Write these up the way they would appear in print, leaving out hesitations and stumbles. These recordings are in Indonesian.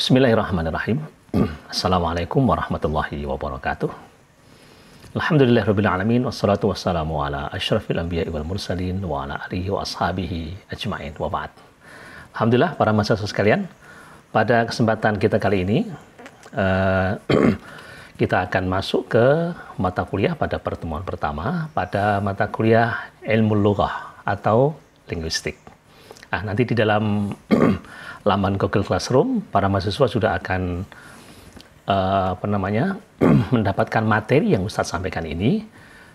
Bismillahirrahmanirrahim. Assalamualaikum warahmatullahi wabarakatuh. Alhamdulillahirrabbilalamin. Wassalatu wassalamu ala asyrafil anbiya'i wal mursalin wa ala alihi wa ashabihi ajma'in wa ba'd. Alhamdulillah para mahasiswa sekalian, pada kesempatan kita kali ini kita akan masuk ke mata kuliah pada pertemuan pertama pada mata kuliah ilmu lughah atau linguistik. Nanti di dalam laman Google Classroom, para mahasiswa sudah akan mendapatkan materi yang Ustadz sampaikan ini,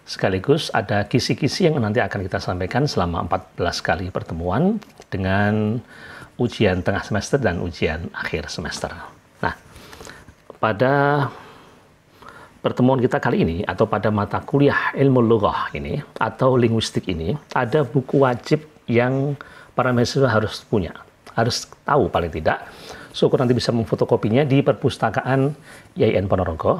sekaligus ada kisi-kisi yang nanti akan kita sampaikan selama 14 kali pertemuan dengan ujian tengah semester dan ujian akhir semester. Nah, pada pertemuan kita kali ini, atau pada mata kuliah ilmu lughah ini, atau linguistik ini, ada buku wajib yang para mahasiswa harus punya. Harus tahu paling tidak. Syukur nanti bisa memfotokopinya di perpustakaan IAIN Ponorogo,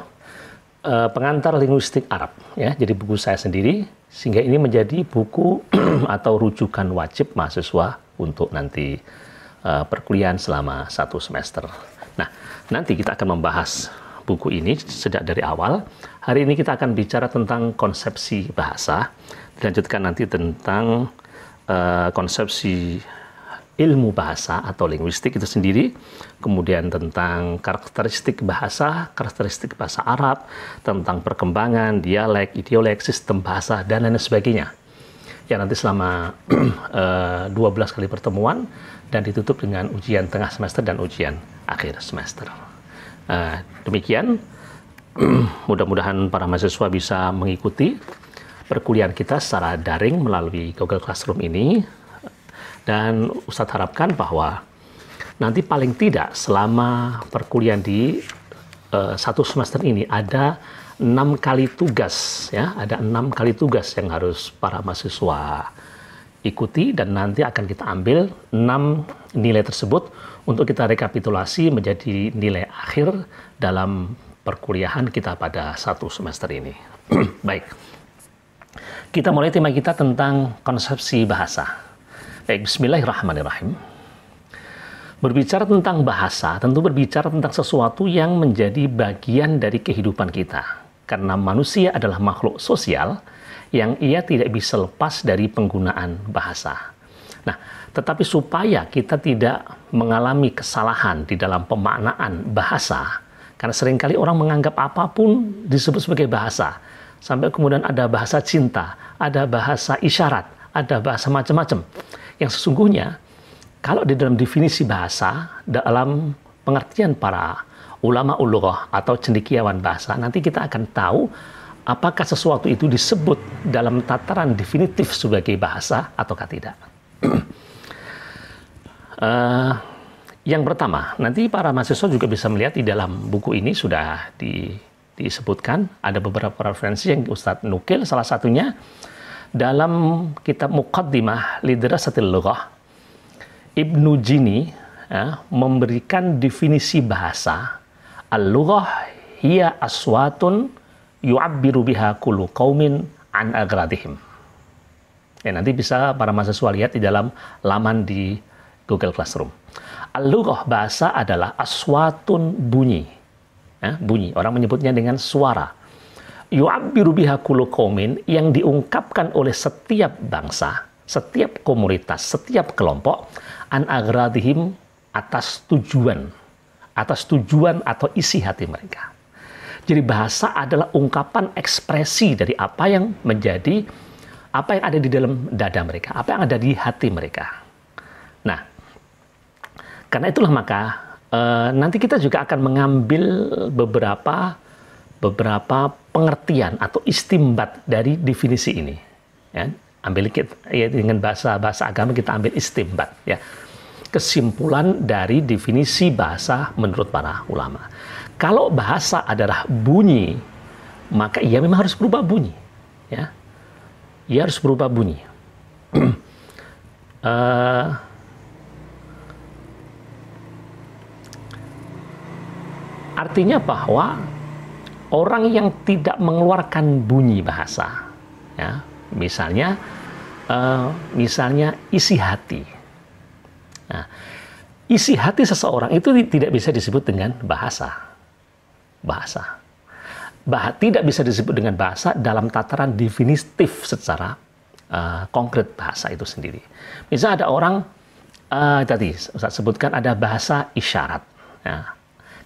pengantar linguistik Arab, ya. Jadi buku saya sendiri, sehingga ini menjadi buku atau rujukan wajib mahasiswa untuk nanti perkuliahan selama 1 semester. Nah, nanti kita akan membahas buku ini sejak dari awal. Hari ini kita akan bicara tentang konsepsi bahasa, dilanjutkan nanti tentang konsepsi ilmu bahasa atau linguistik itu sendiri, kemudian tentang karakteristik bahasa Arab, tentang perkembangan, dialek, ideolek, sistem bahasa, dan lain sebagainya. Ya, nanti selama 12 kali pertemuan dan ditutup dengan ujian tengah semester dan ujian akhir semester. Demikian, mudah-mudahan para mahasiswa bisa mengikuti perkuliahan kita secara daring melalui Google Classroom ini. Dan Ustadz harapkan bahwa nanti paling tidak selama perkuliahan di 1 semester ini ada 6 kali tugas, ya, ada 6 kali tugas yang harus para mahasiswa ikuti, dan nanti akan kita ambil 6 nilai tersebut untuk kita rekapitulasi menjadi nilai akhir dalam perkuliahan kita pada 1 semester ini. Baik, kita mulai tema kita tentang konsepsi bahasa. Baik, bismillahirrahmanirrahim. Berbicara tentang bahasa, tentu berbicara tentang sesuatu yang menjadi bagian dari kehidupan kita. Karena manusia adalah makhluk sosial yang ia tidak bisa lepas dari penggunaan bahasa. Nah, tetapi supaya kita tidak mengalami kesalahan di dalam pemaknaan bahasa, karena seringkali orang menganggap apapun disebut sebagai bahasa. Sampai kemudian ada bahasa cinta, ada bahasa isyarat, ada bahasa macam-macam. Yang sesungguhnya, kalau di dalam definisi bahasa, dalam pengertian para ulama lughah atau cendekiawan bahasa, nanti kita akan tahu apakah sesuatu itu disebut dalam tataran definitif sebagai bahasa ataukah tidak. Yang pertama, nanti para mahasiswa juga bisa melihat di dalam buku ini sudah disebutkan, ada beberapa referensi yang Ustadz nukil, salah satunya dalam kitab Muqaddimah Lidirasatil Lughah, Ibnu Jini memberikan definisi bahasa, al-lughah hiya aswatun yu'abbiru biha kullu qaumin an agradihim. Ya, nanti bisa para mahasiswa lihat di dalam laman di Google Classroom. Al-lughah, bahasa adalah aswatun, bunyi. Bunyi, orang menyebutnya dengan suara. Yu'abbiru biha kullu qaumin, yang diungkapkan oleh setiap bangsa, setiap komunitas, setiap kelompok, an agradihim, atas tujuan atau isi hati mereka. Jadi bahasa adalah ungkapan ekspresi dari apa yang ada di dalam dada mereka, apa yang ada di hati mereka. Nah, karena itulah maka nanti kita juga akan mengambil beberapa pengertian atau istimbat dari definisi ini. Ya, dengan bahasa agama kita ambil istimbat, ya, kesimpulan dari definisi bahasa menurut para ulama. Kalau bahasa adalah bunyi, maka ia memang harus berubah bunyi, ya, ia harus berubah bunyi. Artinya bahwa orang yang tidak mengeluarkan bunyi bahasa, ya, misalnya isi hati. Nah, isi hati seseorang itu tidak bisa disebut dengan bahasa. Tidak bisa disebut dengan bahasa dalam tataran definitif secara konkret bahasa itu sendiri. Misalnya ada orang, tadi Ustaz sebutkan ada bahasa isyarat. Nah,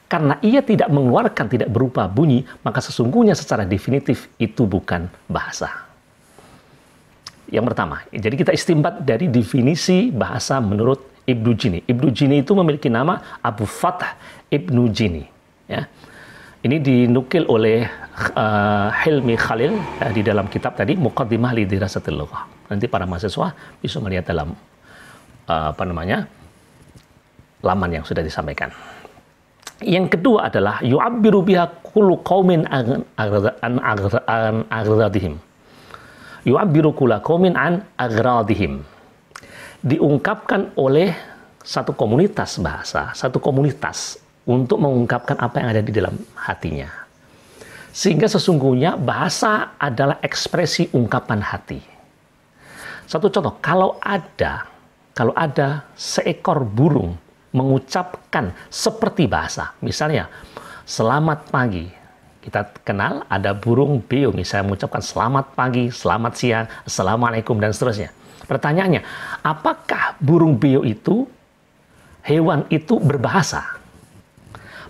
karena ia tidak mengeluarkan, tidak berupa bunyi, maka sesungguhnya secara definitif itu bukan bahasa. Yang pertama, jadi kita istinbat dari definisi bahasa menurut Ibnu Jini. Ibnu Jini itu memiliki nama Abu Fath Ibnu Jini. Ya. Ini dinukil oleh Hilmi Khalil di dalam kitab tadi Muqaddimah li Dirasatil Lughah. Nanti para mahasiswa bisa melihat dalam laman yang sudah disampaikan. Yang kedua adalah yu'abbiru biha kullu qaumin an aghradihim. Yu'abbiru kullu qaumin an aghradihim. Diungkapkan oleh satu komunitas bahasa, satu komunitas untuk mengungkapkan apa yang ada di dalam hatinya. Sehingga sesungguhnya bahasa adalah ekspresi ungkapan hati. Satu contoh, kalau ada seekor burung mengucapkan seperti bahasa, misalnya selamat pagi, kita kenal ada burung beo misalnya mengucapkan selamat pagi, selamat siang, assalamualaikum dan seterusnya. Pertanyaannya, apakah burung beo itu, hewan itu berbahasa?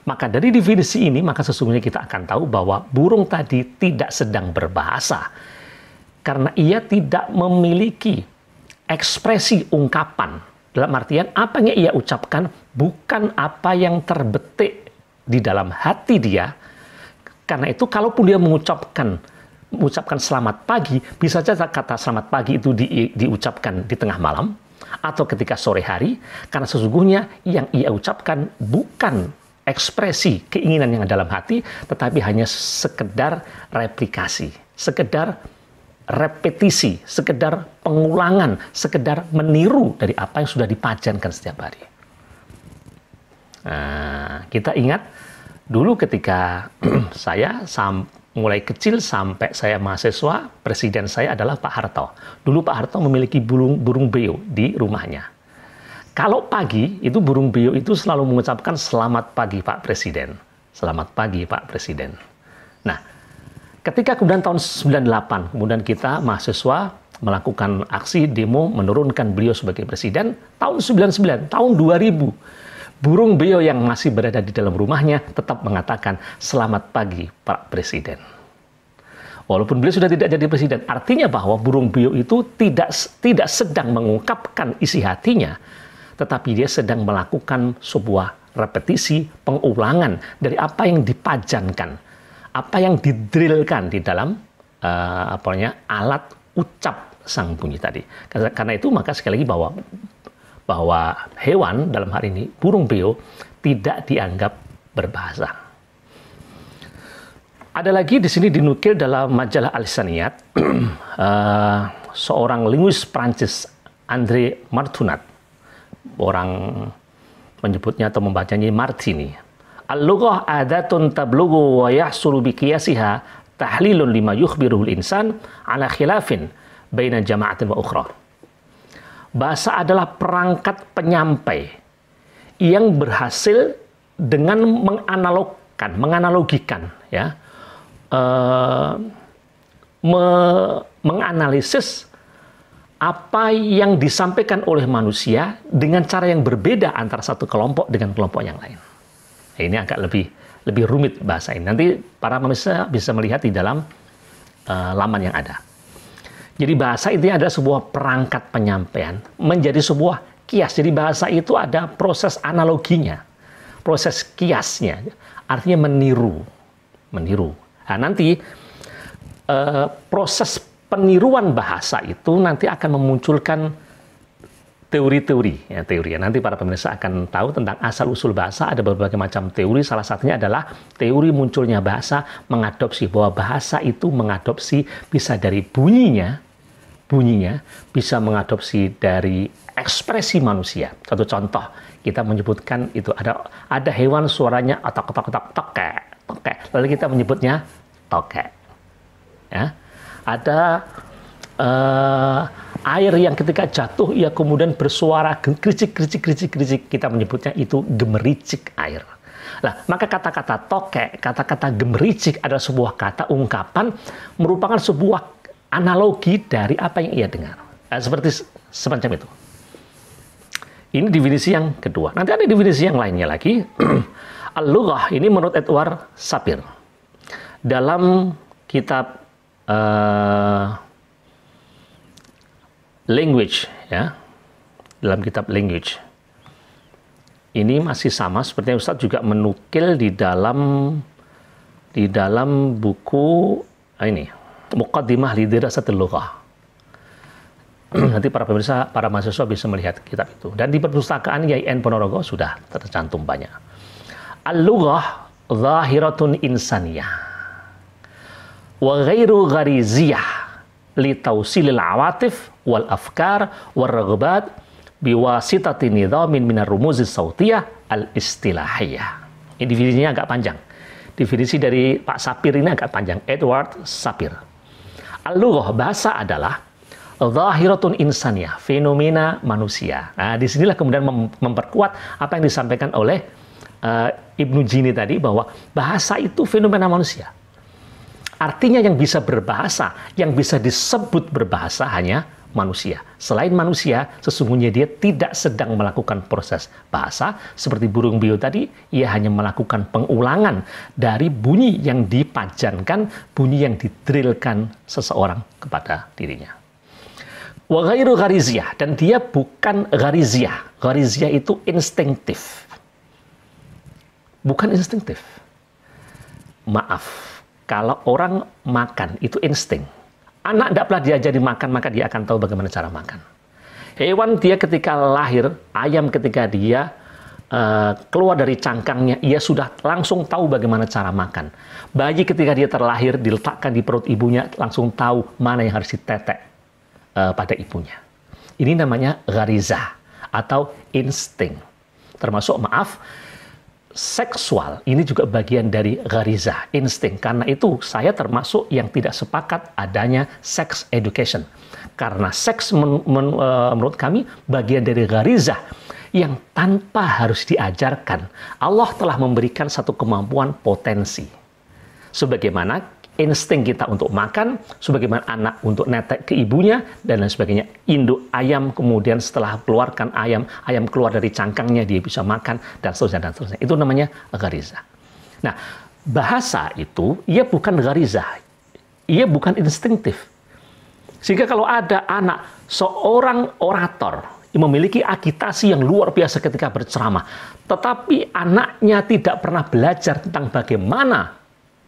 Maka dari definisi ini, maka sesungguhnya kita akan tahu bahwa burung tadi tidak sedang berbahasa. Karena ia tidak memiliki ekspresi ungkapan. Dalam artian, apa yang ia ucapkan bukan apa yang terbetik di dalam hati dia. Karena itu, kalaupun dia mengucapkan selamat pagi, bisa saja kata selamat pagi itu diucapkan di tengah malam atau ketika sore hari, karena sesungguhnya yang ia ucapkan bukan ekspresi keinginan yang dalam hati, tetapi hanya sekedar replikasi, sekedar repetisi, sekedar pengulangan, sekedar meniru dari apa yang sudah dipajankan setiap hari. Nah, kita ingat dulu ketika saya mulai kecil sampai saya mahasiswa, presiden saya adalah Pak Harto. Dulu Pak Harto memiliki burung beo di rumahnya. Kalau pagi, itu burung beo itu selalu mengucapkan selamat pagi Pak Presiden. Selamat pagi Pak Presiden. Nah, ketika kemudian tahun 98, kemudian kita mahasiswa melakukan aksi demo menurunkan beliau sebagai presiden, tahun 99, tahun 2000, burung beo yang masih berada di dalam rumahnya tetap mengatakan selamat pagi Pak Presiden. Walaupun beliau sudah tidak jadi presiden, artinya bahwa burung beo itu tidak sedang mengungkapkan isi hatinya, tetapi dia sedang melakukan sebuah repetisi, pengulangan dari apa yang dipajankan, apa yang didrillkan di dalam alat ucap sang bunyi tadi. Karena itu maka sekali lagi bahwa hewan dalam hal ini burung beo tidak dianggap berbahasa. Ada lagi di sini dinukil dalam majalah Al-Lisaniyat seorang linguis Prancis André Martunat. Orang menyebutnya atau membacanya Martini. Al-lughah adatun tablughu wa yahsulu bi qiyasiha tahlilun lima yukhbiruhu al-insan ala khilafin baina jama'atin wa ukhra. Bahasa adalah perangkat penyampai yang berhasil dengan menganalogikan ya, menganalisis apa yang disampaikan oleh manusia dengan cara yang berbeda antara satu kelompok dengan kelompok yang lain. Nah, ini agak lebih rumit bahasa ini. Nanti para pemirsa bisa melihat di dalam laman yang ada. Jadi bahasa itu adalah sebuah perangkat penyampaian menjadi sebuah kias. Jadi bahasa itu ada proses analoginya, proses kiasnya. Artinya meniru. Nah, nanti proses peniruan bahasa itu nanti akan memunculkan teori-teori. Nanti para pemirsa akan tahu tentang asal-usul bahasa. Ada berbagai macam teori. Salah satunya adalah teori munculnya bahasa mengadopsi bahwa bahasa itu mengadopsi bisa dari bunyinya, bisa mengadopsi dari ekspresi manusia. Satu contoh, kita menyebutkan itu ada hewan suaranya otak-otak tokek. Lalu kita menyebutnya tokek. Ya. Ada Air yang ketika jatuh, ia kemudian bersuara gericik, kita menyebutnya itu gemericik air. Nah, maka kata-kata tokek, kata-kata gemericik adalah sebuah kata ungkapan merupakan sebuah analogi dari apa yang ia dengar. Seperti semacam itu. Ini definisi yang kedua. Nanti ada definisi yang lainnya lagi. Al-lughah ini menurut Edward Sapir. Dalam kitab language, ya, dalam kitab language ini masih sama seperti Ustadz juga menukil di dalam buku ini Muqaddimah li Dirasatil Lughah. Nanti para pemirsa, para mahasiswa bisa melihat kitab itu, dan di perpustakaan YIN Ponorogo sudah tercantum banyak. Al-lughah zahiratun insaniyah wa ghairu ghariziyah li tausilil awatif wal afkar wal raghabat biwasitati nidhamin minar rumuzis sautiyah al istilahiyah. Ini definisinya agak panjang. Definisi dari Pak Sapir ini agak panjang, Edward Sapir. Al-lughah, bahasa adalah zahiratun insaniyah, fenomena manusia. Nah, disinilah kemudian memperkuat apa yang disampaikan oleh Ibnu Jini tadi, bahwa bahasa itu fenomena manusia. Artinya yang bisa berbahasa, yang bisa disebut berbahasa hanya manusia. Selain manusia, sesungguhnya dia tidak sedang melakukan proses bahasa. Seperti burung beo tadi, ia hanya melakukan pengulangan dari bunyi yang dipajankan, bunyi yang didrillkan seseorang kepada dirinya. Wa ghairu ghariziyah, dan dia bukan ghariziyah. Ghariziyah itu instinktif. Bukan instinktif. Maaf. Kalau orang makan, itu insting. Anak tidak pernah diajari makan, maka dia akan tahu bagaimana cara makan. Hewan dia ketika lahir, ayam ketika dia keluar dari cangkangnya, ia sudah langsung tahu bagaimana cara makan. Bayi ketika dia terlahir, diletakkan di perut ibunya, langsung tahu mana yang harus ditetek pada ibunya. Ini namanya gharizah atau insting. Termasuk, maaf, seksual ini juga bagian dari gharizah, insting. Karena itu saya termasuk yang tidak sepakat adanya sex education. Karena seks menurut kami bagian dari gharizah yang tanpa harus diajarkan. Allah telah memberikan satu kemampuan potensi. Sebagaimana insting kita untuk makan, sebagaimana anak untuk netek ke ibunya, dan lain sebagainya. Induk ayam kemudian setelah keluarkan ayam keluar dari cangkangnya, dia bisa makan, dan seterusnya, dan seterusnya. Itu namanya gharizah. Nah, bahasa itu, ia bukan gharizah. Ia bukan instinktif. Sehingga kalau ada anak, seorang orator, yang memiliki agitasi yang luar biasa ketika berceramah, tetapi anaknya tidak pernah belajar tentang bagaimana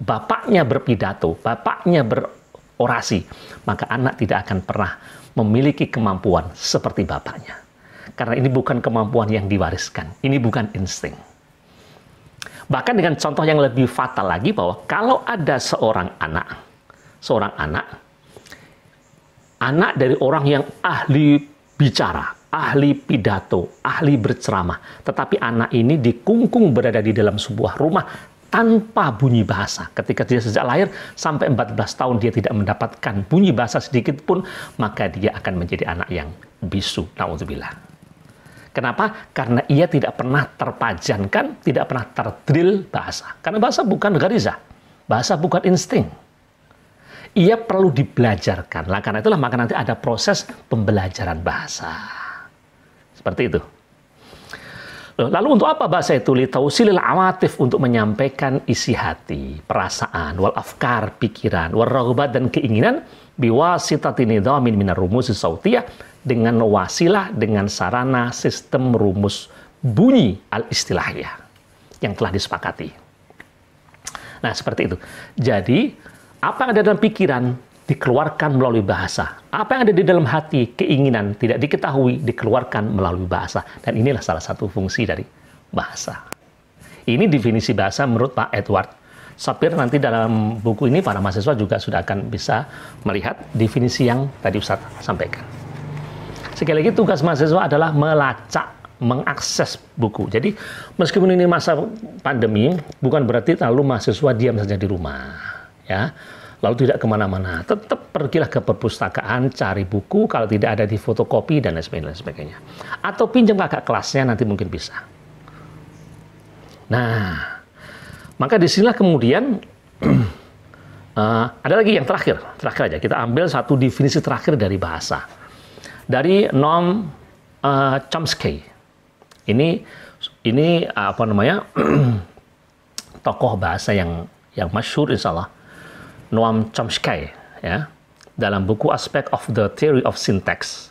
bapaknya berpidato, bapaknya berorasi, maka anak tidak akan pernah memiliki kemampuan seperti bapaknya. Karena ini bukan kemampuan yang diwariskan, ini bukan insting. Bahkan dengan contoh yang lebih fatal lagi, bahwa kalau ada seorang anak dari orang yang ahli bicara, ahli pidato, ahli berceramah, tetapi anak ini dikungkung berada di dalam sebuah rumah tanpa bunyi bahasa. Ketika dia sejak lahir sampai 14 tahun dia tidak mendapatkan bunyi bahasa sedikit pun, maka dia akan menjadi anak yang bisu. Na'udzubillah. Kenapa? Karena ia tidak pernah terpajankan, tidak pernah terdrill bahasa. Karena bahasa bukan gharizah, bahasa bukan insting. Ia perlu dibelajarkan. Nah, karena itulah maka nanti ada proses pembelajaran bahasa. Seperti itu. Lalu untuk apa bahasa itu? Litausilil awatif, untuk menyampaikan isi hati, perasaan, wal afkar, pikiran, wal raghabat, dan keinginan, biwasitati nidhamin minar rumusis sautiyah, dengan wasilah, dengan sarana sistem rumus bunyi al-istilahiyah yang telah disepakati. Nah, seperti itu. Jadi, apa yang ada dalam pikiran dikeluarkan melalui bahasa. Apa yang ada di dalam hati, keinginan, tidak diketahui, dikeluarkan melalui bahasa. Dan inilah salah satu fungsi dari bahasa. Ini definisi bahasa menurut Pak Edward Sapir. Nanti dalam buku ini para mahasiswa juga sudah akan bisa melihat definisi yang tadi Ustaz sampaikan. Sekali lagi, tugas mahasiswa adalah melacak, mengakses buku. Jadi meskipun ini masa pandemi, bukan berarti lalu mahasiswa diam saja di rumah. Ya, lalu tidak kemana-mana. Tetap pergilah ke perpustakaan, cari buku, kalau tidak ada di fotokopi, dan lain sebagainya. Atau pinjam kakak kelasnya, nanti mungkin bisa. Nah, maka disinilah kemudian ada lagi yang terakhir aja. Kita ambil satu definisi terakhir dari bahasa. Dari Noam Chomsky. Ini apa namanya? Tokoh bahasa yang masyhur insyaallah. Noam Chomsky, ya, dalam buku Aspect of the Theory of Syntax.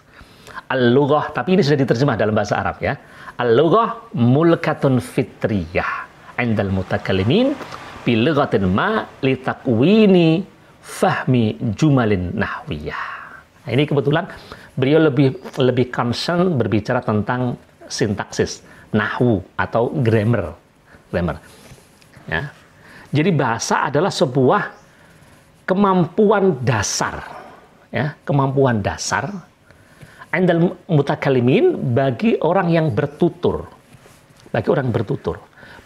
Al-lughah, tapi ini sudah diterjemah dalam bahasa Arab, ya. Al-lughah mulkatun fitriyah 'indal mutakallimin bi lughatin ma li takwini fahmi jumalin nahwiyah. Nah, ini kebetulan beliau lebih concern berbicara tentang sintaksis, nahwu atau grammar. Ya. Jadi bahasa adalah sebuah kemampuan dasar, ya, kemampuan dasar indal mutakallimin bagi orang yang bertutur,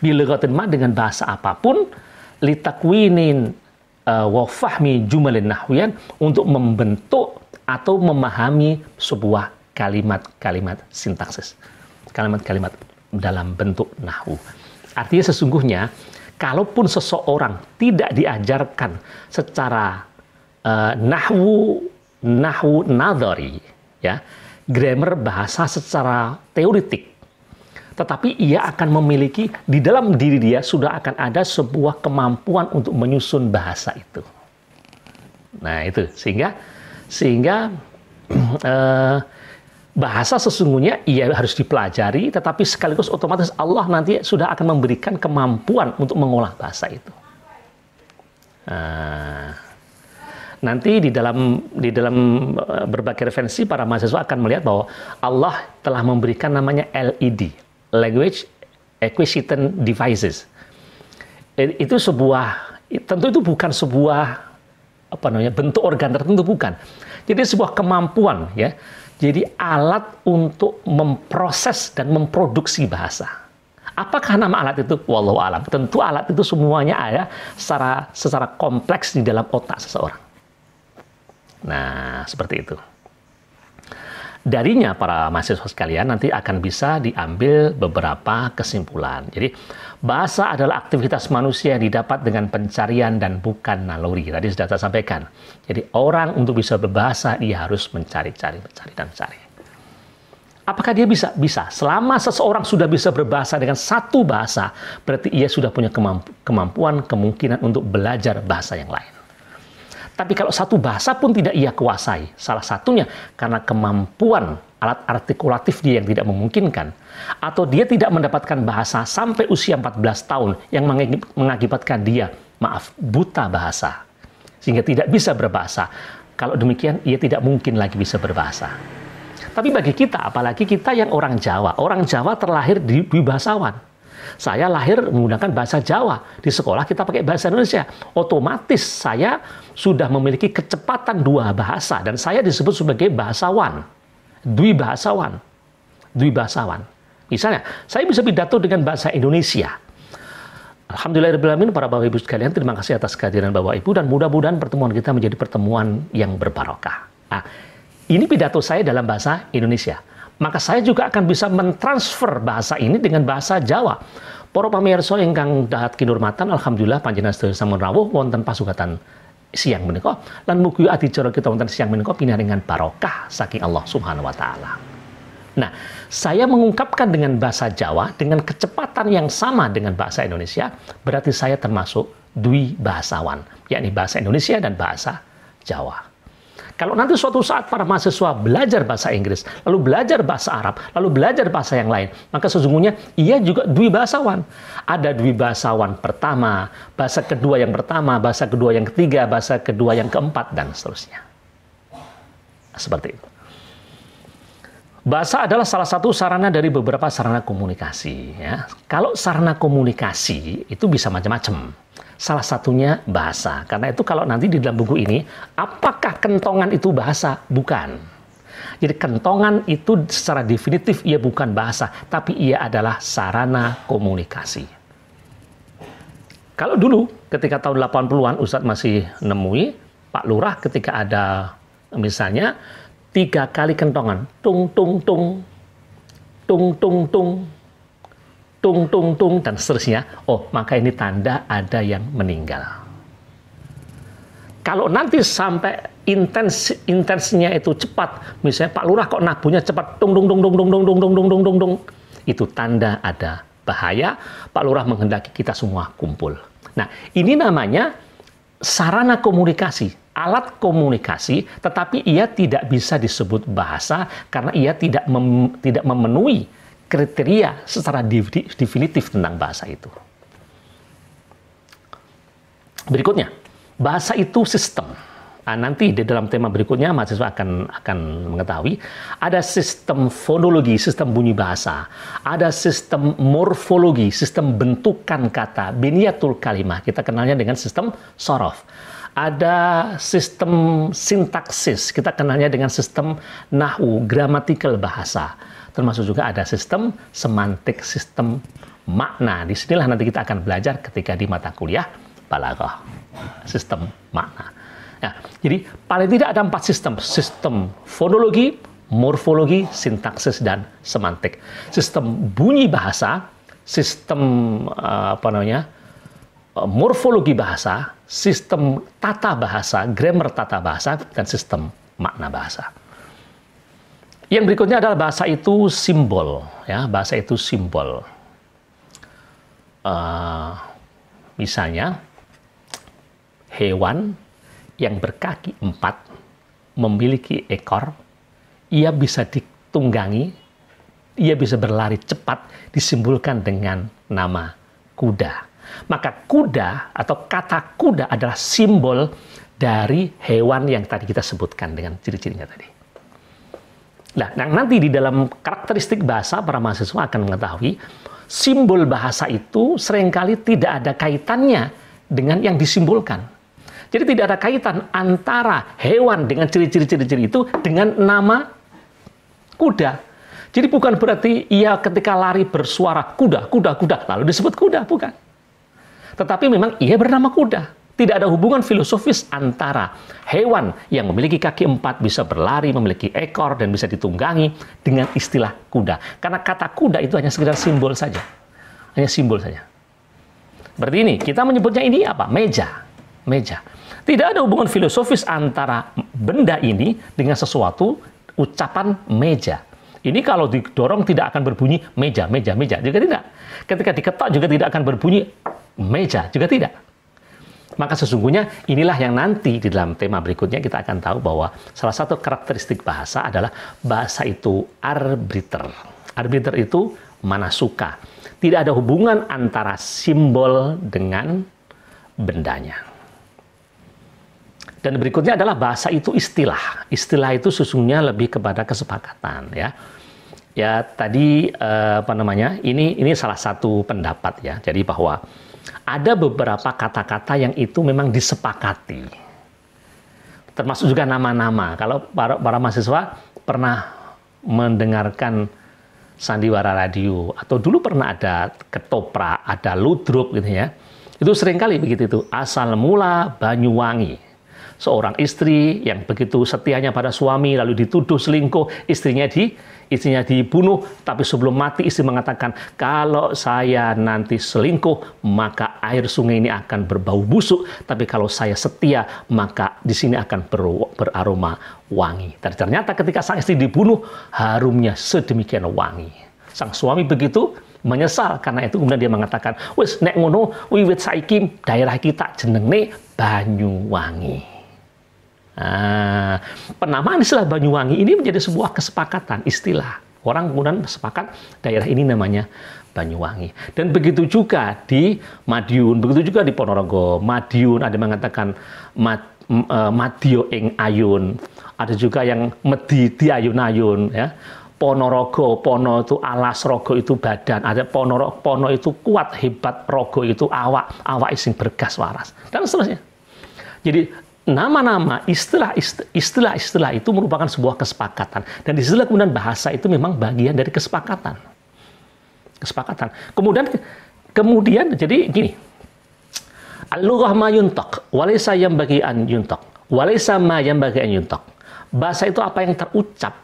bila ma dengan bahasa apapun, litakwinin wa fahmi jumalin nahwiyan, untuk membentuk atau memahami sebuah kalimat-kalimat sintaksis, kalimat-kalimat dalam bentuk nahwu. Artinya sesungguhnya kalaupun seseorang tidak diajarkan secara nahwu nadhari, ya, grammar bahasa secara teoritik, tetapi ia akan memiliki di dalam diri dia sudah akan ada sebuah kemampuan untuk menyusun bahasa itu. Nah, itu sehingga bahasa sesungguhnya ia harus dipelajari, tetapi sekaligus otomatis Allah nanti sudah akan memberikan kemampuan untuk mengolah bahasa itu. Nanti di dalam berbagai referensi para mahasiswa akan melihat bahwa Allah telah memberikan namanya LED, Language Acquisition Devices. Itu tentu itu bukan sebuah bentuk organ tertentu, bukan. Jadi sebuah kemampuan, ya. Jadi alat untuk memproses dan memproduksi bahasa. Apakah nama alat itu? Wallahu a'lam. Tentu alat itu semuanya ada secara kompleks di dalam otak seseorang. Nah, seperti itu. Darinya para mahasiswa sekalian nanti akan bisa diambil beberapa kesimpulan. Jadi bahasa adalah aktivitas manusia yang didapat dengan pencarian dan bukan naluri. Tadi sudah saya sampaikan. Jadi orang untuk bisa berbahasa dia harus mencari. Apakah dia bisa? Bisa. Selama seseorang sudah bisa berbahasa dengan satu bahasa, berarti ia sudah punya kemampuan, kemungkinan untuk belajar bahasa yang lain. Tapi kalau satu bahasa pun tidak ia kuasai, salah satunya karena kemampuan alat artikulatif dia yang tidak memungkinkan, atau dia tidak mendapatkan bahasa sampai usia 14 tahun yang mengakibatkan dia, buta bahasa, sehingga tidak bisa berbahasa. Kalau demikian, ia tidak mungkin lagi bisa berbahasa. Tapi bagi kita, apalagi kita yang orang Jawa terlahir di bahasawan. Saya lahir menggunakan bahasa Jawa. Di sekolah kita pakai bahasa Indonesia. Otomatis saya sudah memiliki kecepatan dua bahasa. Dan saya disebut sebagai bahasawan. Dwi bahasawan. Misalnya, saya bisa pidato dengan bahasa Indonesia. Alhamdulillahirrahmanirrahim, para Bapak Ibu sekalian, terima kasih atas kehadiran Bapak Ibu. Dan mudah-mudahan pertemuan kita menjadi pertemuan yang berbarokah. Nah, ini pidato saya dalam bahasa Indonesia. Maka saya juga akan bisa mentransfer bahasa ini dengan bahasa Jawa. Para pamirsa ingkang dahat kinurmatan, alhamdulillah panjenengan sedaya sampun rawuh wonten pasugatan siang menika, lan mugi adicara kita wonten siang menika pinaringan barokah saking Allah Subhanahu wa taala. Nah, saya mengungkapkan dengan bahasa Jawa dengan kecepatan yang sama dengan bahasa Indonesia, berarti saya termasuk dwi bahasawan, yakni bahasa Indonesia dan bahasa Jawa. Kalau nanti suatu saat para mahasiswa belajar bahasa Inggris, lalu belajar bahasa Arab, lalu belajar bahasa yang lain, maka sesungguhnya ia juga dwi bahasawan. Ada dwi bahasawan pertama, bahasa kedua yang pertama, bahasa kedua yang ketiga, bahasa kedua yang keempat, dan seterusnya. Seperti itu. Bahasa adalah salah satu sarana dari beberapa sarana komunikasi. Ya. Kalau sarana komunikasi itu bisa macam-macam. Salah satunya bahasa. Karena itu kalau nanti di dalam buku ini, apakah kentongan itu bahasa? Bukan. Jadi kentongan itu secara definitif ia bukan bahasa, tapi ia adalah sarana komunikasi. Kalau dulu ketika tahun 80-an Ustadz masih nemui Pak Lurah ketika ada misalnya 3 kali kentongan, tung tung tung, tung tung tung, tung tung tung, dan seterusnya. Oh, maka ini tanda ada yang meninggal. Kalau nanti sampai intensinya itu cepat, misalnya Pak Lurah kok nabuhnya cepat, tung tung tung tung tung tung tung tung tung tung tung, itu tanda ada bahaya. Pak Lurah menghendaki kita semua kumpul. Nah, ini namanya sarana komunikasi, alat komunikasi, tetapi ia tidak bisa disebut bahasa karena ia tidak memenuhi kriteria secara definitif tentang bahasa itu. Berikutnya, bahasa itu sistem. Nah, nanti di dalam tema berikutnya mahasiswa akan mengetahui ada sistem fonologi, sistem bunyi bahasa, ada sistem morfologi, sistem bentukan kata, biniatul kalimah, kita kenalnya dengan sistem sorof. Ada sistem sintaksis, kita kenalnya dengan sistem nahwu, gramatikal bahasa. Termasuk juga ada sistem semantik, sistem makna. Disinilah nanti kita akan belajar ketika di mata kuliah balaghah, sistem makna. Nah, jadi paling tidak ada 4 sistem. Sistem fonologi, morfologi, sintaksis, dan semantik. Sistem bunyi bahasa, sistem morfologi bahasa, sistem tata bahasa, grammar tata bahasa, dan sistem makna bahasa. Yang berikutnya adalah bahasa itu simbol. Ya, bahasa itu simbol. Misalnya, hewan yang berkaki 4 memiliki ekor, ia bisa ditunggangi, ia bisa berlari cepat, disimbolkan dengan nama kuda. Maka kuda atau kata kuda adalah simbol dari hewan yang tadi kita sebutkan dengan ciri-cirinya tadi. Nah, nanti di dalam karakteristik bahasa para mahasiswa akan mengetahui simbol bahasa itu seringkali tidak ada kaitannya dengan yang disimbolkan. Jadi tidak ada kaitan antara hewan dengan ciri-ciri itu dengan nama kuda. Jadi bukan berarti ia ketika lari bersuara kuda, kuda, kuda, lalu disebut kuda, bukan. Tetapi memang ia bernama kuda. Tidak ada hubungan filosofis antara hewan yang memiliki kaki 4 bisa berlari, memiliki ekor, dan bisa ditunggangi dengan istilah kuda. Karena kata kuda itu hanya sekedar simbol saja. Hanya simbol saja. Berarti ini, kita menyebutnya ini apa? Meja. Meja. Tidak ada hubungan filosofis antara benda ini dengan sesuatu ucapan meja. Ini kalau didorong tidak akan berbunyi meja, meja, meja. Juga tidak. Ketika diketok juga tidak akan berbunyi meja. Juga tidak. Maka sesungguhnya inilah yang nanti di dalam tema berikutnya kita akan tahu bahwa salah satu karakteristik bahasa adalah bahasa itu arbiter. Arbiter itu mana suka. Tidak ada hubungan antara simbol dengan bendanya. Dan berikutnya adalah bahasa itu istilah. Istilah itu sesungguhnya lebih kepada kesepakatan, ya. Ya tadi ini salah satu pendapat, ya. Jadi bahwa ada beberapa kata-kata yang itu memang disepakati. Termasuk juga nama-nama. Kalau para mahasiswa pernah mendengarkan sandiwara radio atau dulu pernah ada ketoprak, ada ludruk gitu ya. Itu seringkali begitu itu. Asal mula Banyuwangi. Seorang istri yang begitu setianya pada suami lalu dituduh selingkuh, istrinya dibunuh, tapi sebelum mati istri mengatakan, kalau saya nanti selingkuh maka air sungai ini akan berbau busuk, tapi kalau saya setia maka di sini akan beraroma wangi. Dan ternyata ketika sang istri dibunuh harumnya sedemikian wangi. Sang suami begitu menyesal karena itu kemudian dia mengatakan, wis nek ngono wiwit saiki daerah kita jenenge Banyuwangi. Nah, penamaan istilah Banyuwangi ini menjadi sebuah kesepakatan istilah. Orang kemudian sepakat daerah ini namanya Banyuwangi. Dan begitu juga di Madiun, begitu juga di Ponorogo. Madiun ada yang mengatakan Madio ing ayun. Ada juga yang Medi di ayun-ayun, ya. Ponorogo, Pono itu alas, Rogo itu badan. Ada Pono itu kuat, hebat, Rogo itu awak ising bergas waras. Dan seterusnya. Jadi nama-nama, istilah itu merupakan sebuah kesepakatan. Dan di sini kemudian bahasa itu memang bagian dari kesepakatan. Kesepakatan. Kemudian jadi gini, Al-lughah ma yuntaq, walaysa yanbaghi an yuntaq, walaysa ma yanbaghi an yuntaq. Bahasa itu apa yang terucap.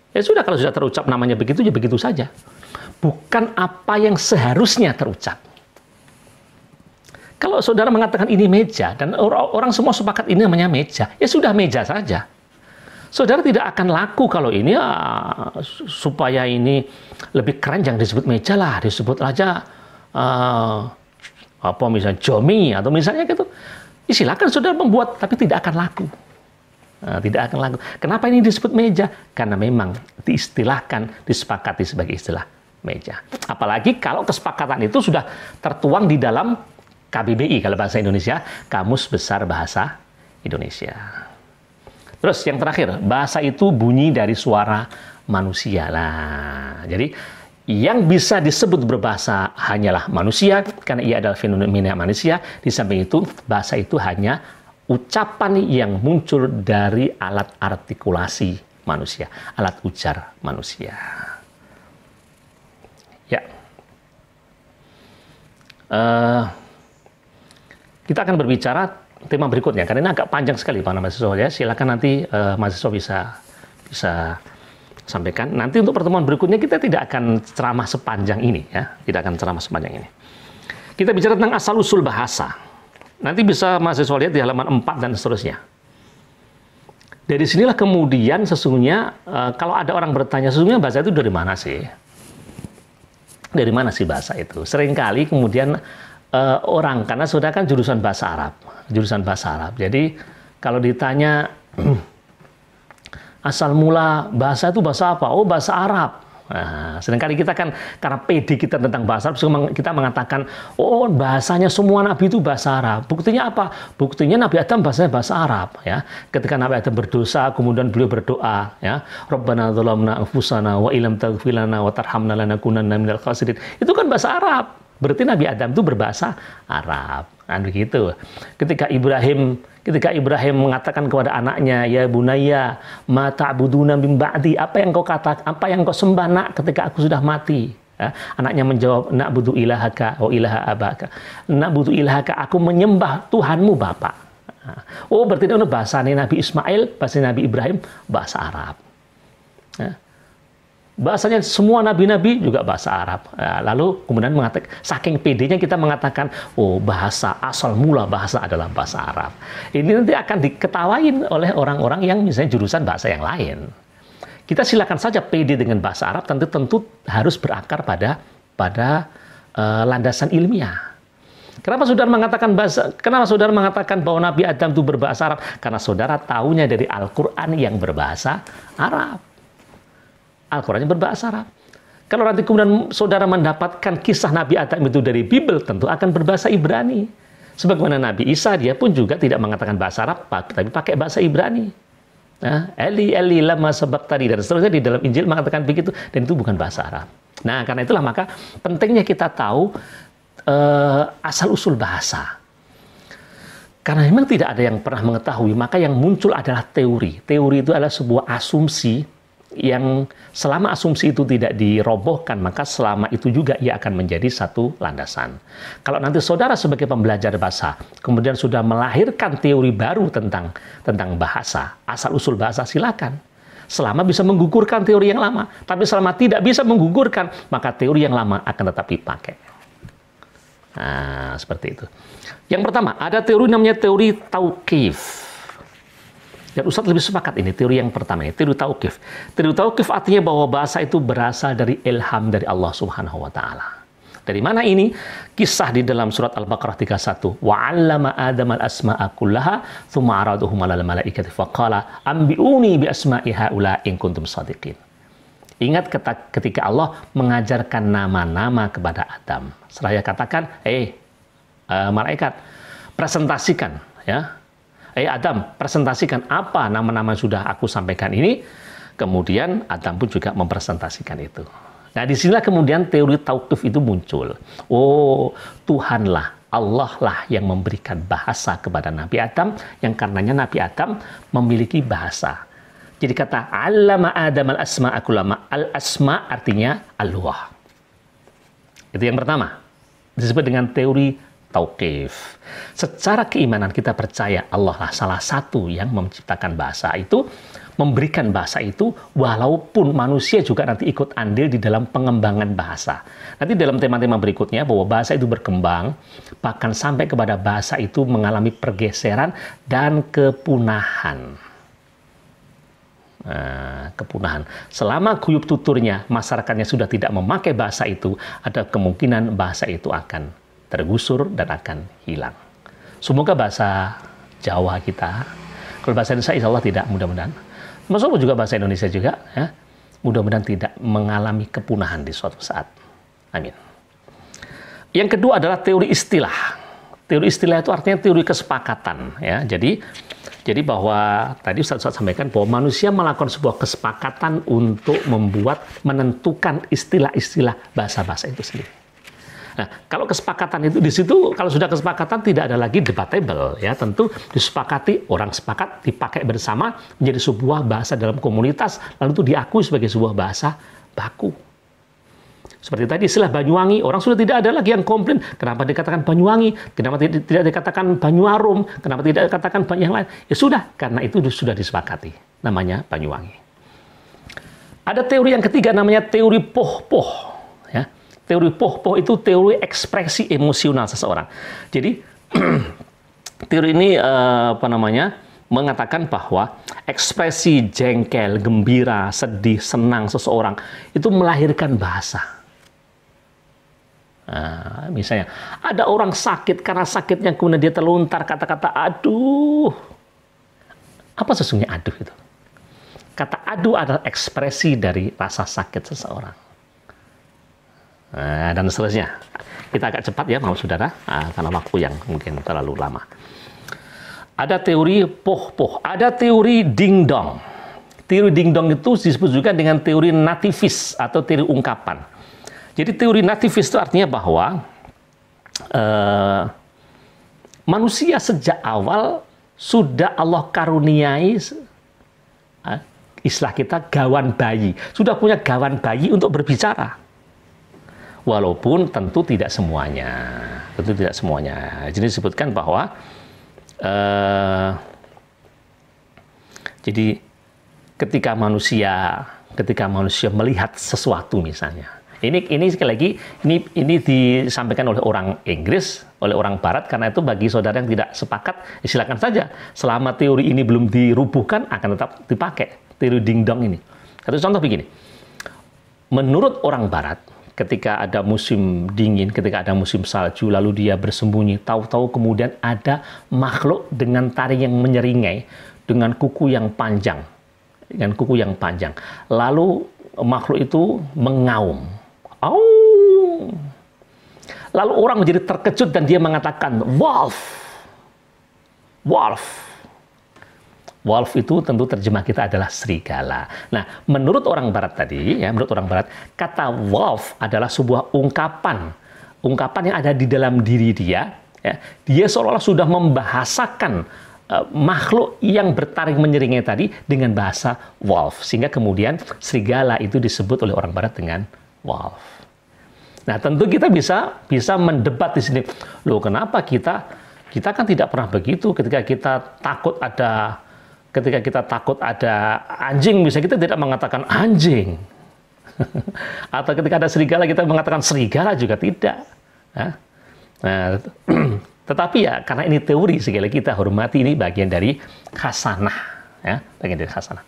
Ya sudah, kalau sudah terucap namanya begitu, ya begitu saja. Bukan apa yang seharusnya terucap. Kalau saudara mengatakan ini meja, dan orang semua sepakat ini namanya meja, ya sudah meja saja. Saudara tidak akan laku kalau ini, supaya ini lebih keren, jangan disebut meja lah, disebut aja, apa misalnya jomi, atau misalnya gitu. Ya, silakan saudara membuat, tapi tidak akan laku. Tidak akan laku. Kenapa ini disebut meja? Karena memang diistilahkan, disepakati sebagai istilah meja. Apalagi kalau kesepakatan itu sudah tertuang di dalam KBBI, kalau bahasa Indonesia, Kamus Besar Bahasa Indonesia. Terus yang terakhir, bahasa itu bunyi dari suara manusia. Nah, jadi yang bisa disebut berbahasa hanyalah manusia, karena ia adalah fenomena manusia. Di samping itu, bahasa itu hanya ucapan yang muncul dari alat artikulasi manusia, alat ujar manusia. Ya. Kita akan berbicara tema berikutnya, karena ini agak panjang sekali Pak mahasiswa ya. Silakan nanti mahasiswa bisa sampaikan. Nanti untuk pertemuan berikutnya kita tidak akan ceramah sepanjang ini ya, tidak akan ceramah sepanjang ini. Kita bicara tentang asal-usul bahasa. Nanti bisa mahasiswa lihat di halaman 4 dan seterusnya. Dari sinilah kemudian sesungguhnya kalau ada orang bertanya, sesungguhnya bahasa itu dari mana sih? Dari mana sih bahasa itu? Seringkali kemudian orang, karena saudara kan jurusan bahasa Arab. Jadi kalau ditanya asal mula bahasa itu bahasa apa? Oh, bahasa Arab. Nah, seringkali kita kan karena pede kita tentang bahasa Arab, kita mengatakan, oh bahasanya semua Nabi itu bahasa Arab. Buktinya apa? Buktinya Nabi Adam bahasanya bahasa Arab. Ya, ketika Nabi Adam berdosa, kemudian beliau berdoa, ya, Rabbana dzalamna anfusana wa illam taghfir lana wa tarhamna lanakunanna minal khasirin. Itu kan bahasa Arab. Berarti Nabi Adam itu berbahasa Arab, kan begitu. Ketika Ibrahim mengatakan kepada anaknya, ya bunayya, ma ta'buduna min ba'di, apa yang kau sembah nak ketika aku sudah mati? Ya, anaknya menjawab, na'budu ilahaka wa ilaha abaka. Na'budu ilahaka, aku menyembah Tuhanmu Bapak. Oh, berarti itu bahasa Nabi Ismail, bahasa Nabi Ibrahim, bahasa Arab. Ya. Bahasanya semua nabi-nabi juga bahasa Arab. Lalu kemudian mengatakan, saking pedenya kita mengatakan, oh bahasa asal mula bahasa adalah bahasa Arab. Ini nanti akan diketawain oleh orang-orang yang misalnya jurusan bahasa yang lain. Kita silakan saja pede dengan bahasa Arab, tentu harus berakar pada landasan ilmiah. Kenapa saudara mengatakan bahwa Nabi Adam itu berbahasa Arab? Karena saudara tahunya dari Al-Quran yang berbahasa Arab. Al-Qurannya berbahasa Arab. Kalau nanti kemudian saudara mendapatkan kisah Nabi Adam itu dari Bible, tentu akan berbahasa Ibrani. Sebagaimana Nabi Isa, dia pun juga tidak mengatakan bahasa Arab, tapi pakai bahasa Ibrani. Nah, Eli lama sabaqtani, dan seterusnya di dalam Injil mengatakan begitu, dan itu bukan bahasa Arab. Nah, karena itulah maka pentingnya kita tahu asal-usul bahasa. Karena memang tidak ada yang pernah mengetahui, maka yang muncul adalah teori. Teori itu adalah sebuah asumsi yang selama asumsi itu tidak dirobohkan, maka selama itu juga ia akan menjadi satu landasan. Kalau nanti saudara sebagai pembelajar bahasa, kemudian sudah melahirkan teori baru tentang bahasa, asal-usul bahasa, silakan. Selama bisa menggugurkan teori yang lama. Tapi selama tidak bisa menggugurkan, maka teori yang lama akan tetap dipakai. Nah, seperti itu. Yang pertama, ada teori namanya teori tauqif. Dan Ustadz lebih sepakat ini, teori yang pertama, teori tauqif. Teori tauqif artinya bahwa bahasa itu berasal dari ilham dari Allah Subhanahu wa Ta'ala. Dari mana ini? Kisah di dalam surat Al-Baqarah 31. Wa 'allama Adam al-asma'a kullaha tsumma 'aradahum 'alal malaikati faqala ambi'uni bi asma'i haula in kuntum shadiqin. Ingat ketika Allah mengajarkan nama-nama kepada Adam. Seraya katakan, malaikat, presentasikan, ya. Adam, presentasikan apa nama-nama sudah aku sampaikan ini. Kemudian Adam pun juga mempresentasikan itu. Nah, disinilah kemudian teori tauqif itu muncul. Oh, Tuhanlah, Allah lah yang memberikan bahasa kepada Nabi Adam, yang karenanya Nabi Adam memiliki bahasa. Jadi kata allama Adam al-asma'a kullaha. Al-asma artinya Allah. Itu yang pertama. Disebut dengan teori tauqif. Secara keimanan kita percaya Allah lah salah satu yang menciptakan bahasa itu, memberikan bahasa itu, walaupun manusia juga nanti ikut andil di dalam pengembangan bahasa. Nanti dalam tema-tema berikutnya bahwa bahasa itu berkembang, bahkan sampai kepada bahasa itu mengalami pergeseran dan kepunahan. Kepunahan. Selama guyub tuturnya masyarakatnya sudah tidak memakai bahasa itu, ada kemungkinan bahasa itu akan tergusur dan akan hilang. Semoga bahasa Jawa kita, kalau bahasa Indonesia insya Allah tidak, mudah-mudahan. Maksudnya juga bahasa Indonesia juga, ya, mudah-mudahan tidak mengalami kepunahan di suatu saat. Amin. Yang kedua adalah teori istilah. Teori istilah itu artinya teori kesepakatan, ya. Jadi bahwa tadi Ustaz sampaikan bahwa manusia melakukan sebuah kesepakatan untuk menentukan istilah-istilah bahasa-bahasa itu sendiri. Nah, kalau kesepakatan itu di situ, kalau sudah kesepakatan tidak ada lagi debatable, ya, tentu disepakati, orang sepakat dipakai bersama menjadi sebuah bahasa dalam komunitas, lalu itu diakui sebagai sebuah bahasa baku. Seperti tadi istilah Banyuwangi, orang sudah tidak ada lagi yang komplain, kenapa dikatakan Banyuwangi, kenapa tidak dikatakan Banyuarum, kenapa tidak dikatakan yang lain. Ya sudah, karena itu sudah disepakati, namanya Banyuwangi. Ada teori yang ketiga namanya teori poh-poh, ya. Teori poh-poh itu teori ekspresi emosional seseorang. Jadi teori ini mengatakan bahwa ekspresi jengkel, gembira, sedih, senang seseorang itu melahirkan bahasa. Nah, misalnya ada orang sakit, karena sakitnya kemudian dia terlontar kata-kata aduh. Apa sesungguhnya aduh itu? Kata aduh adalah ekspresi dari rasa sakit seseorang. Nah, dan seterusnya. Kita agak cepat ya, maaf saudara, karena waktu yang mungkin terlalu lama. Ada teori poh-poh, ada teori ding-dong. Teori ding-dong itu disebut juga dengan teori nativis atau teori ungkapan. Jadi teori nativis itu artinya bahwa manusia sejak awal sudah Allah karuniai, istilah kita gawan bayi. Sudah punya gawan bayi untuk berbicara. Walaupun tentu tidak semuanya. Tentu tidak semuanya. Jadi disebutkan bahwa jadi ketika manusia melihat sesuatu misalnya. Ini sekali lagi ini disampaikan oleh orang Inggris, oleh orang Barat, karena itu bagi saudara yang tidak sepakat, silakan saja. Selama teori ini belum dirubuhkan akan tetap dipakai teori ding-dong ini. Satu contoh begini. Menurut orang Barat, ketika ada musim dingin, ketika ada musim salju, lalu dia bersembunyi, tahu-tahu kemudian ada makhluk dengan taring yang menyeringai, dengan kuku yang panjang. Lalu makhluk itu mengaum. Au! Lalu orang menjadi terkejut dan dia mengatakan, wolf. Wolf. Wolf itu tentu terjemah kita adalah serigala. Nah, menurut orang Barat tadi, ya, menurut orang Barat, kata wolf adalah sebuah ungkapan yang ada di dalam diri dia. Ya. Dia seolah-olah sudah membahasakan makhluk yang bertaring menyeringai tadi dengan bahasa wolf, sehingga kemudian serigala itu disebut oleh orang Barat dengan wolf. Nah, tentu kita bisa mendebat di sini. Loh, kenapa kita kan tidak pernah begitu ketika kita takut ada anjing, misalnya kita tidak mengatakan anjing. Atau ketika ada serigala, kita mengatakan serigala juga tidak. Nah, tetapi ya, karena ini teori, sekali lagi kita hormati, ini bagian dari khasanah. Ya, bagian dari khasanah.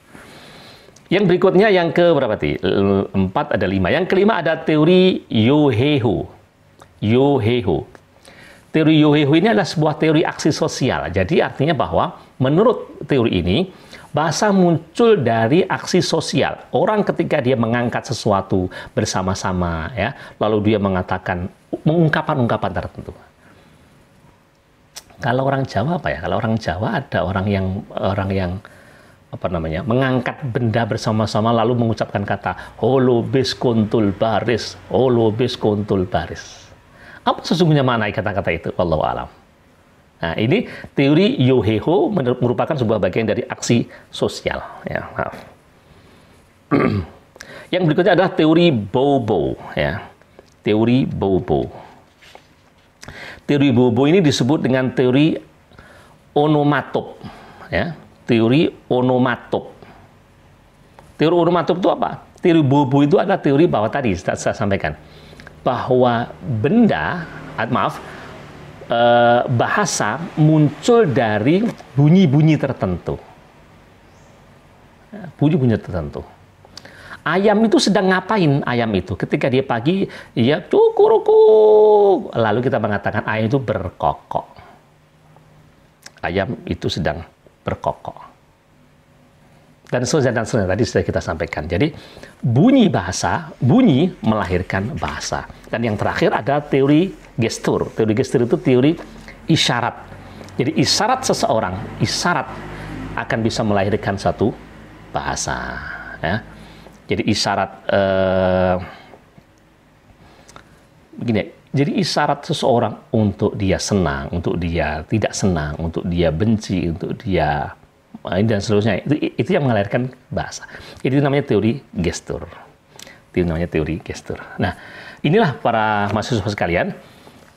Yang berikutnya, yang ke berapa tadi? 4 ada 5. Yang kelima ada teori Yohehu. Teori Yohehu ini adalah sebuah teori aksi sosial. Jadi artinya bahwa menurut teori ini, bahasa muncul dari aksi sosial. Orang ketika dia mengangkat sesuatu bersama-sama, ya, lalu dia mengatakan ungkapan-ungkapan tertentu. Kalau orang Jawa apa ya? Kalau orang Jawa ada orang yang mengangkat benda bersama-sama lalu mengucapkan kata holobis kuntul baris, holobis kuntul baris. Apa sesungguhnya makna kata-kata itu? Wallahu a'lam. Nah, ini teori Yoheho merupakan sebuah bagian dari aksi sosial. Ya, maaf. Yang berikutnya adalah teori Bobo. Ya. Teori Bobo. teori Bobo ini disebut dengan teori onomatop, ya. Teori onomatop. Teori onomatop itu apa? Teori Bobo itu adalah teori bahwa tadi saya sampaikan bahwa benda, bahasa muncul dari bunyi-bunyi tertentu. Bunyi-bunyi tertentu. Ayam itu sedang ngapain? Ayam itu ketika dia pagi, ya cukurukuk. Lalu kita mengatakan ayam itu berkokok. Ayam itu sedang berkokok. Dan seterusnya tadi sudah kita sampaikan. Jadi bunyi bahasa, bunyi melahirkan bahasa. Dan yang terakhir ada teori gestur. Teori gestur itu teori isyarat. Jadi isyarat seseorang, isyarat akan bisa melahirkan satu bahasa. Ya. Jadi isyarat begini. Jadi isyarat seseorang untuk dia senang, untuk dia tidak senang, untuk dia benci, untuk dia dan seterusnya, itu yang melahirkan bahasa. Itu namanya teori gestur. Itu namanya teori gestur. Nah, inilah para mahasiswa sekalian.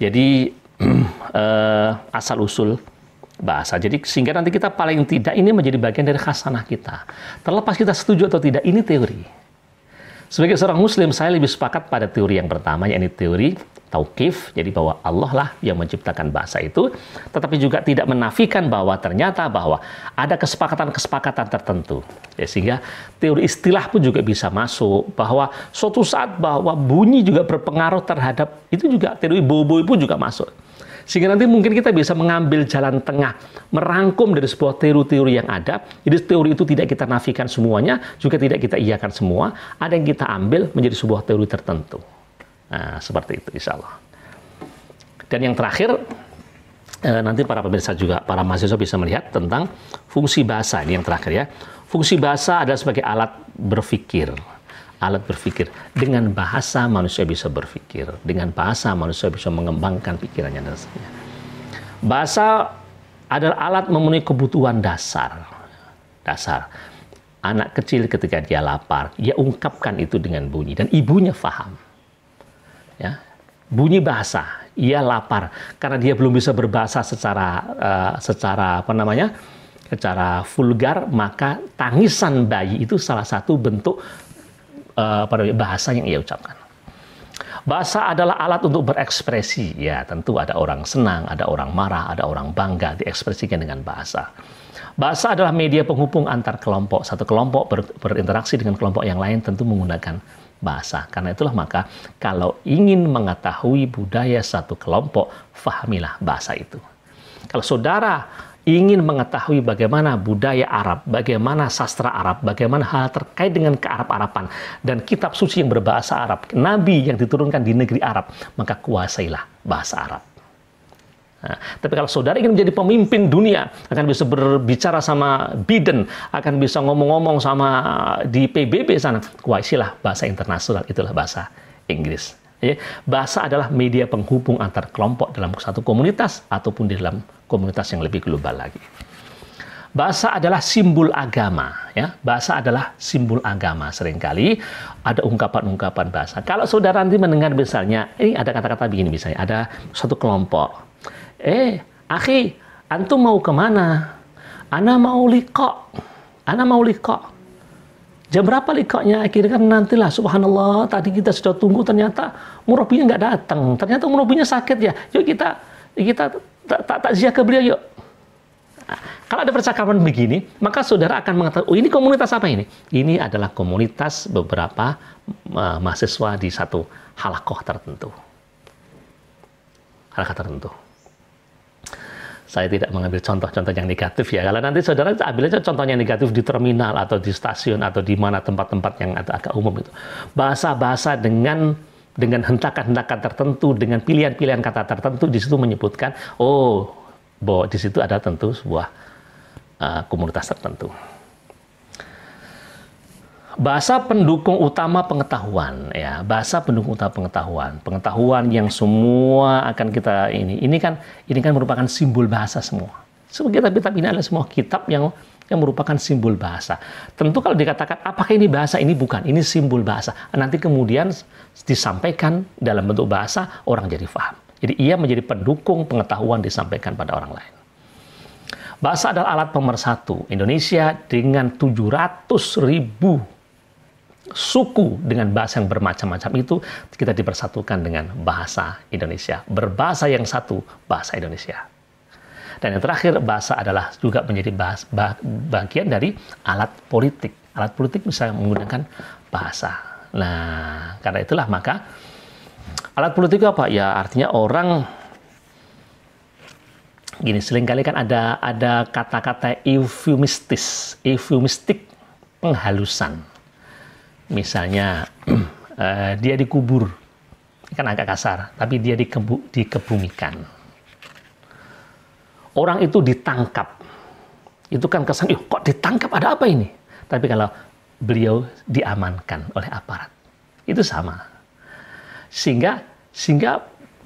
Jadi asal usul bahasa. Jadi sehingga nanti kita paling tidak ini menjadi bagian dari khasanah kita. Terlepas kita setuju atau tidak, ini teori. Sebagai seorang Muslim, saya lebih sepakat pada teori yang pertama, yakni teori tauqif, jadi bahwa Allah lah yang menciptakan bahasa itu, tetapi juga tidak menafikan bahwa ternyata bahwa ada kesepakatan-kesepakatan tertentu. Ya, sehingga teori istilah pun juga bisa masuk, bahwa suatu saat bahwa bunyi juga berpengaruh terhadap, itu juga teori Bobo pun juga masuk. Sehingga nanti mungkin kita bisa mengambil jalan tengah, merangkum dari sebuah teori-teori yang ada. Jadi teori itu tidak kita nafikan semuanya, juga tidak kita iyakan semua. Ada yang kita ambil menjadi sebuah teori tertentu. Nah, seperti itu insya Allah. Dan yang terakhir, nanti para pemirsa juga, para mahasiswa bisa melihat tentang fungsi bahasa. Ini yang terakhir ya. Fungsi bahasa adalah sebagai alat berpikir. Alat berpikir. Dengan bahasa manusia bisa berpikir. Dengan bahasa manusia bisa mengembangkan pikirannya dan sebagainya. Bahasa adalah alat memenuhi kebutuhan dasar. Anak kecil ketika dia lapar, dia ungkapkan itu dengan bunyi dan ibunya paham. Ya, bunyi bahasa, ia lapar karena dia belum bisa berbahasa secara vulgar, maka tangisan bayi itu salah satu bentuk bahasa yang ia ucapkan. Bahasa adalah alat untuk berekspresi. Ya, tentu ada orang senang, ada orang marah, ada orang bangga, diekspresikan dengan bahasa. Bahasa adalah media penghubung antar kelompok. Satu kelompok berinteraksi dengan kelompok yang lain tentu menggunakan bahasa. Karena itulah maka kalau ingin mengetahui budaya satu kelompok, fahamilah bahasa itu. Kalau saudara ingin mengetahui bagaimana budaya Arab, bagaimana sastra Arab, bagaimana hal terkait dengan kearab-araban dan kitab suci yang berbahasa Arab, nabi yang diturunkan di negeri Arab, maka kuasailah bahasa Arab. Nah, tapi kalau saudara ingin menjadi pemimpin dunia, akan bisa berbicara sama Biden, akan bisa ngomong-ngomong sama di PBB sana, kuasailah bahasa internasional, itulah bahasa Inggris. Bahasa adalah media penghubung antar kelompok dalam satu komunitas ataupun di dalam komunitas yang lebih global lagi. Bahasa adalah simbol agama, ya. Bahasa adalah simbol agama. Seringkali ada ungkapan-ungkapan bahasa. Kalau saudara nanti mendengar misalnya, ini ada kata-kata begini misalnya, ada satu kelompok. Akhi, antum mau kemana? Ana mau liqa. Jam berapa liqa'nya? Akhirnya kan nantilah, subhanallah, tadi kita sudah tunggu, ternyata murabinya nggak datang. Ternyata murabinya sakit ya. Yuk kita takziah ke beliau yuk. Nah, kalau ada percakapan begini, maka saudara akan mengatakan, oh ini komunitas apa ini? Ini adalah komunitas beberapa mahasiswa di satu halakoh tertentu. Saya tidak mengambil contoh-contoh yang negatif ya. Kalau nanti saudara ambil aja contoh yang negatif di terminal atau di stasiun atau di mana tempat-tempat yang agak umum itu. Bahasa-bahasa dengan hentakan-hentakan tertentu, dengan pilihan-pilihan kata tertentu, di situ menyebutkan, bahwa di situ ada tentu sebuah komunitas tertentu. Bahasa pendukung utama pengetahuan, ya. Bahasa pendukung utama pengetahuan yang semua akan kita ini kan merupakan simbol bahasa semua. Semua kitab-kitab ini adalah semua kitab yang merupakan simbol bahasa. Tentu kalau dikatakan apakah ini bahasa, ini bukan, ini simbol bahasa. Nanti kemudian disampaikan dalam bentuk bahasa, orang jadi paham. Jadi ia menjadi pendukung pengetahuan disampaikan pada orang lain. Bahasa adalah alat pemersatu. Indonesia dengan 700.000 suku dengan bahasa yang bermacam-macam itu, kita dipersatukan dengan bahasa Indonesia. Berbahasa yang satu, bahasa Indonesia. Dan yang terakhir, bahasa adalah juga menjadi bagian dari alat politik. Alat politik bisa menggunakan bahasa. Nah, karena itulah maka alat politik itu apa? Ya artinya orang gini, seringkali kan ada kata-kata eufemistik, penghalusan. Misalnya dia dikubur, kan agak kasar, tapi dia dikebumikan. Orang itu ditangkap, itu kan kesan, kok ditangkap, ada apa ini? Tapi kalau beliau diamankan oleh aparat, itu sama. Sehingga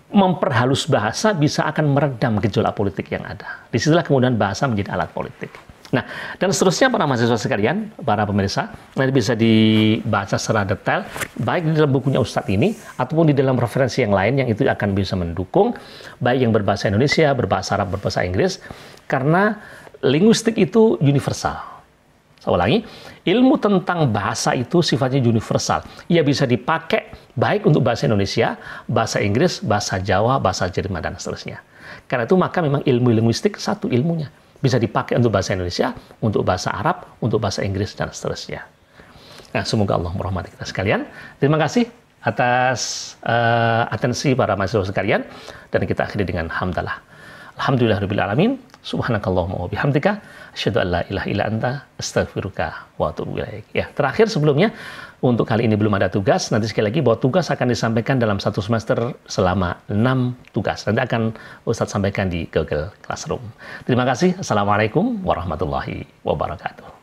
memperhalus bahasa bisa akan meredam gejolak politik yang ada. Disitulah kemudian bahasa menjadi alat politik. Nah, dan seterusnya para mahasiswa sekalian, para pemirsa, nanti bisa dibaca secara detail, baik di dalam bukunya Ustadz ini, ataupun di dalam referensi yang lain yang itu akan bisa mendukung, baik yang berbahasa Indonesia, berbahasa Arab, berbahasa Inggris, karena linguistik itu universal. Saya ulangi, ilmu tentang bahasa itu sifatnya universal. Ia bisa dipakai baik untuk bahasa Indonesia, bahasa Inggris, bahasa Jawa, bahasa Jerman, dan seterusnya. Karena itu maka memang ilmu linguistik satu ilmunya. Bisa dipakai untuk bahasa Indonesia, untuk bahasa Arab, untuk bahasa Inggris, dan seterusnya. Nah, semoga Allah merahmati kita sekalian. Terima kasih atas atensi para mahasiswa sekalian. Dan kita akhiri dengan hamdalah. Alhamdulillahirabbil alamin. Subhanakallahumma wa bihamdika asyhadu an la ilaha illa anta astaghfiruka wa atubu ilaik. Ya, terakhir sebelumnya untuk kali ini belum ada tugas. Nanti sekali lagi bahwa tugas akan disampaikan dalam satu semester selama 6 tugas. Nanti akan Ustadz sampaikan di Google Classroom. Terima kasih. Assalamualaikum warahmatullahi wabarakatuh.